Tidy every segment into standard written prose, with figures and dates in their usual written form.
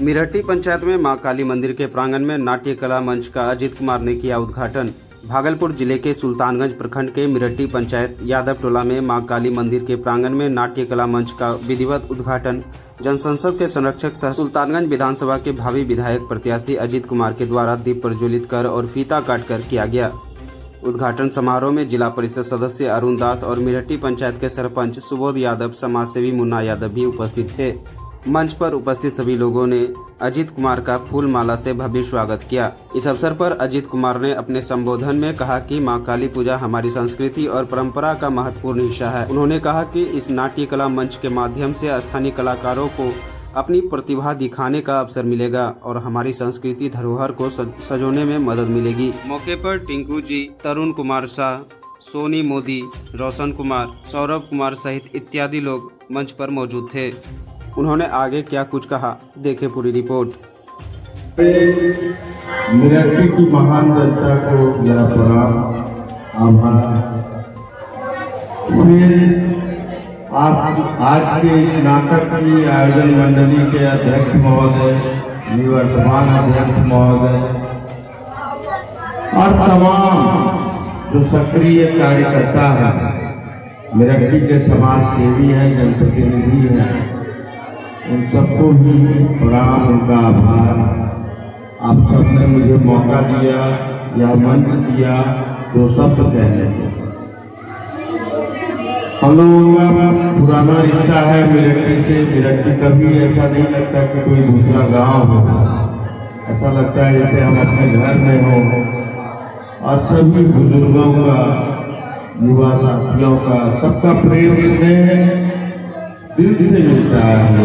मिरहट्टी पंचायत में मां काली मंदिर के प्रांगण में नाट्य कला मंच का अजीत कुमार ने किया उद्घाटन। भागलपुर जिले के सुल्तानगंज प्रखंड के मिरहट्टी पंचायत यादव टोला में मां काली मंदिर के प्रांगण में नाट्य कला मंच का विधिवत उद्घाटन जनसंसद के संरक्षक सह सुल्तानगंज विधानसभा के भावी विधायक प्रत्याशी अजीत कुमार के द्वारा दीप प्रज्वलित कर और फीता काटकर किया गया। उद्घाटन समारोह में जिला परिषद सदस्य अरुण दास और मिरहट्टी पंचायत के सरपंच सुबोध यादव, समाजसेवी मुन्ना यादव भी उपस्थित थे। मंच पर उपस्थित सभी लोगों ने अजीत कुमार का फूल माला से भव्य स्वागत किया। इस अवसर पर अजीत कुमार ने अपने संबोधन में कहा कि मां काली पूजा हमारी संस्कृति और परंपरा का महत्वपूर्ण हिस्सा है। उन्होंने कहा कि इस नाट्य कला मंच के माध्यम से स्थानीय कलाकारों को अपनी प्रतिभा दिखाने का अवसर मिलेगा और हमारी संस्कृति धरोहर को सजोने में मदद मिलेगी। मौके पर टिंकू जी, तरुण कुमार शाह, सोनी मोदी, रोशन कुमार, सौरभ कुमार सहित इत्यादि लोग मंच पर मौजूद थे। उन्होंने आगे क्या कुछ कहा, देखे पूरी रिपोर्ट। मिरहट्टी की महान जनता को मेरा प्रणाम, आभार। आज के इस नाटक की आयोजन मंडली के अध्यक्ष महोदय, निवर्तमान अध्यक्ष महोदय और तमाम जो सक्रिय कार्यकर्ता हैं, मिरहट्टी के समाज सेवी हैं, जनप्रतिनिधि हैं, उन सबको भी प्रणाम, उनका आभार। आप सबने मुझे मौका दिया या मंच दिया तो शब्द कहने को। हम लोगों का पुराना रिश्ता है मिरहट्टी से। मिरहट्टी कभी ऐसा नहीं लगता कि कोई दूसरा गांव हो, ऐसा लगता है जैसे हम अपने घर में हों। और सभी बुजुर्गों का, युवा साथियों का, सबका प्रेम स्नेह दिल से मिलता है।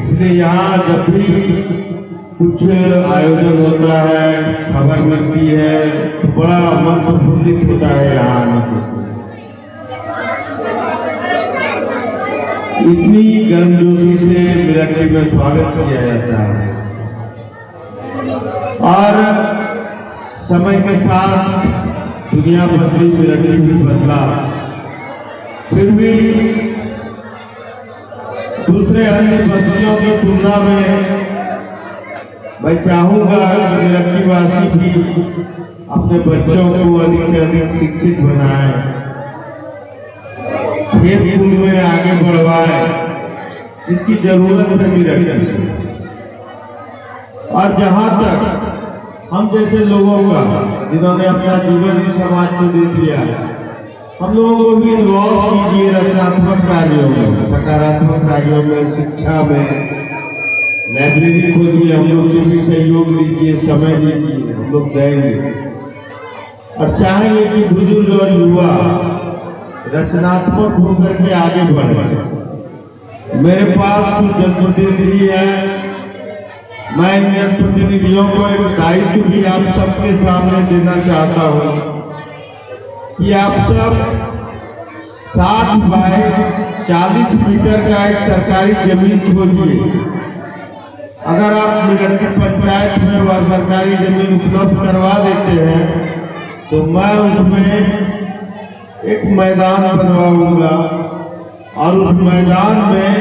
इसलिए यहाँ जब भी कुछ आयोजन होता है, खबर मिलती है, तो बड़ा मन प्रफुल्लित होता है यहाँ आने के। इतनी गर्मजोशी से मिरहट्टी में स्वागत किया जाता है और समय के साथ दुनिया बदली, मिरहट्टी भी बदला। फिर भी दूसरे अन्य बस्तियों की तुलना में मैं चाहूंगा कि मिरहट्टी वासी भी अपने बच्चों को अधिक से अधिक शिक्षित बनाए, खेल कूद में आगे बढ़वाए, इसकी जरूरत है मिरहट्टी। और जहां तक हम जैसे लोगों का, जिन्होंने अपना जीवन इस समाज को दे दिया, हम लोगों को भी इन्वॉल्व कीजिए रचनात्मक कार्यों में, सकारात्मक कार्यों में, शिक्षा में। लाइब्रेरी खोलिए, हम लोग से भी सहयोग लीजिए, समय लीजिए, हम लोग देंगे। और चाहेंगे कि बुजुर्ग और युवा रचनात्मक होकर के आगे बढ़े। मेरे पास कुछ जनप्रतिनिधि हैं, मैं इन जनप्रतिनिधियों को एक दायित्व भी आप सबके सामने देना चाहता हूँ कि आप सब 60 बाय 40 मीटर का एक सरकारी जमीन खोजिए। अगर आप मिरहट्टी पंचायत में वह सरकारी जमीन उपलब्ध करवा देते हैं तो मैं उसमें एक मैदान बनवाऊंगा और उस मैदान में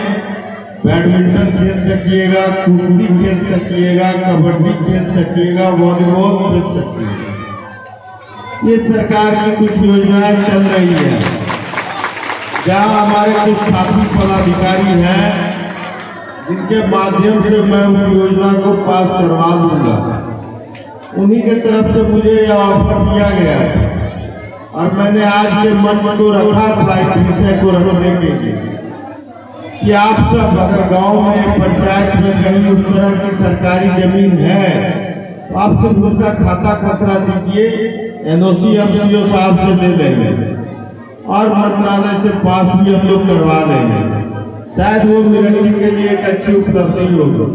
बैडमिंटन खेल सकिएगा, कुश्ती खेल सकिएगा, कबड्डी खेल सकिएगा, वॉलीबॉल खेल सकिएगा। ये सरकार की कुछ योजनाएं चल रही है, जहां हमारे कुछ साथी पदाधिकारी हैं, जिनके माध्यम से मैं उस योजना को पास करवा दूंगा। उन्हीं के तरफ से मुझे यह ऑफर दिया गया और मैंने आज के मन को रखा था इस विषय को रखने के लिए कि आप सब अगर गांव में, पंचायत में कहीं उस तरह की सरकारी जमीन है तो आप सब उसका खाता खसरा दीजिए, NOC MCO साहब से ले लेंगे और मंत्रालय से पास भी हम लोग करवा लेंगे। शायद वो मिरहट्टी के लिए एक अच्छी उपलब्धि होगी।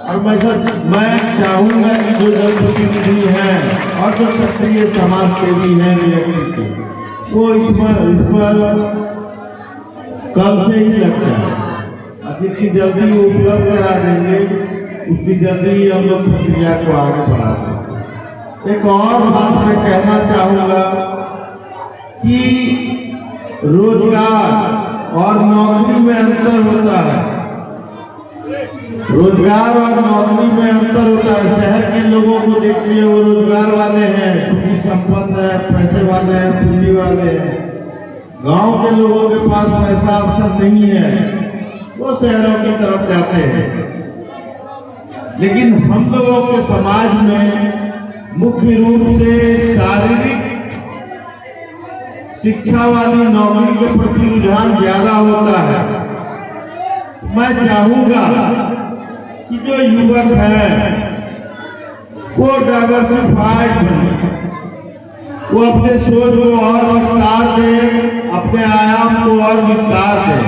और मैं चाहूंगा कि जो जनप्रतिनिधि हैं और जो सक्रिय समाज सेवी हैं मिरहट्टी के, वो इस पर कल से ही लग जाए। जितनी जल्दी वो उपलब्ध करा देंगे उतनी जल्दी हम लोग प्रक्रिया को आगे बढ़ा देंगे। एक और बात मैं कहना चाहूंगा कि रोजगार और नौकरी में अंतर होता है। रोजगार और नौकरी में अंतर होता है। शहर के लोगों को देखिए, वो रोजगार वाले हैं, सुखी संपन्न है, पैसे वाले हैं, पूंजी वाले हैं। गांव के लोगों के पास पैसा अवसर नहीं है, वो शहरों की तरफ जाते हैं। लेकिन हम लोगों के समाज में मुख्य रूप से शारीरिक शिक्षा वाली नौकरी के प्रति रुझान ज्यादा होता है। मैं चाहूंगा कि जो युवक है वो डाइवर्सिफाइड बने, वो अपने सोच को और विस्तार दे, अपने आयाम को और विस्तार दे,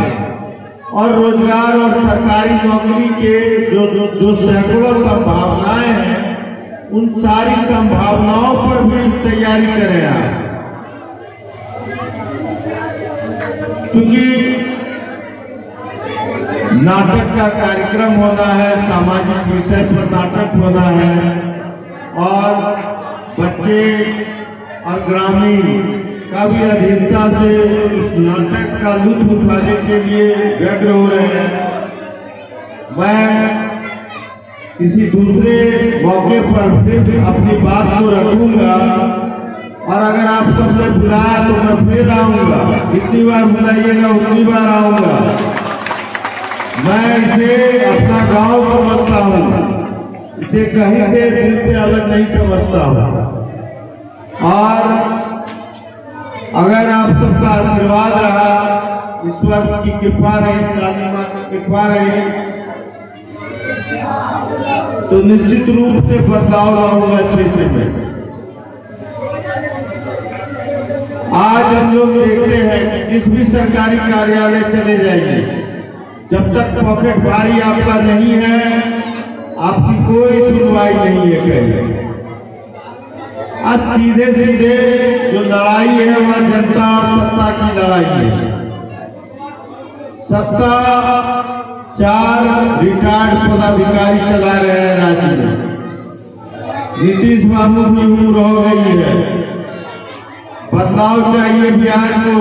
और रोजगार और सरकारी नौकरी के जो सैकड़ों संभावनाएं हैं, उन सारी संभावनाओं पर भी तैयारी करें आप। क्योंकि नाटक का कार्यक्रम होना है, सामाजिक विषय पर नाटक होना है, और बच्चे और ग्रामीण का भी अधीनता से उस नाटक का लुत्फ उठाने के लिए व्यग्र हो रहे हैं। मैं किसी दूसरे मौके पर फिर अपनी बात को रखूंगा, और अगर आप सबने बुलाया तो मैं फिर आऊंगा। जितनी बार बुलाइएगा उतनी बार आऊंगा। मैं इसे अपना गांव समझता हूँ, इसे कहीं से दिल से अलग नहीं समझता हूँ। और अगर आप सबका आशीर्वाद रहा, ईश्वर की कृपा रही, काली माँ की कृपा रही, तो निश्चित रूप से बदलाव लाऊंगा क्षेत्र में। आज हम लोग देखते हैं कि जिस भी सरकारी कार्यालय चले जाइए, जब तक पॉकेट भारी आपका नहीं है, आपकी कोई सुनवाई नहीं है कहीं। आज सीधे सीधे जो लड़ाई है वह जनता और सत्ता की लड़ाई है। सत्ता 4 रिटायर्ड पदाधिकारी चला रहे हैं राज्य में। नीतीश बाबू की उम्र हो गई है, बदलाव चाहिए बिहार को।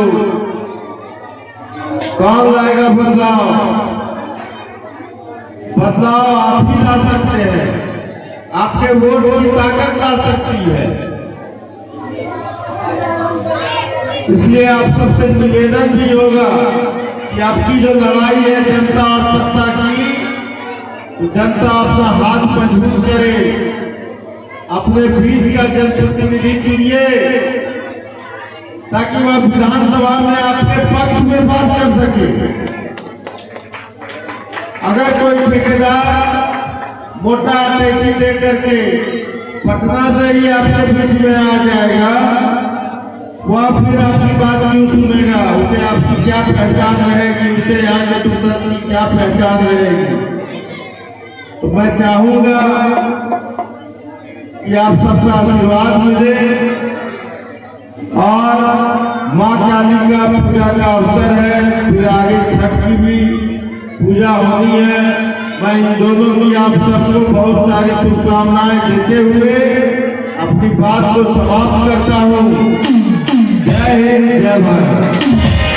कौन लाएगा बदलाव? बदलाव आप ही ला सकते हैं, आपके वोट की ताकत ला सकती है। इसलिए आप सबसे निवेदन भी होगा कि आपकी जो लड़ाई है जनता और सत्ता की, तो जनता अपना हाथ मजबूत करे, अपने बीच का जनप्रतिनिधि चुनिए, ताकि वह विधानसभा में आपके पक्ष में बात कर सके। अगर कोई ठेकेदार मोटा टैक्सी दे करके पटना से ही आपके बीच में आ जाएगा, वह फिर आपकी बात क्यों सुनेगा? उसे आपकी क्या पहचान रहेगी? उसे यहाँ के टुकड़ की क्या पहचान रहेगी? तो मैं चाहूंगा कि आप सबका आशीर्वाद मिले, और माँ काली का पूजा का अवसर है, फिर आगे छठ की भी पूजा होनी है। मैं इन दोनों की आप सबको बहुत सारी शुभकामनाएं देते हुए अपनी बात को समाप्त करता हूँ। जय हिंद, जय भारत।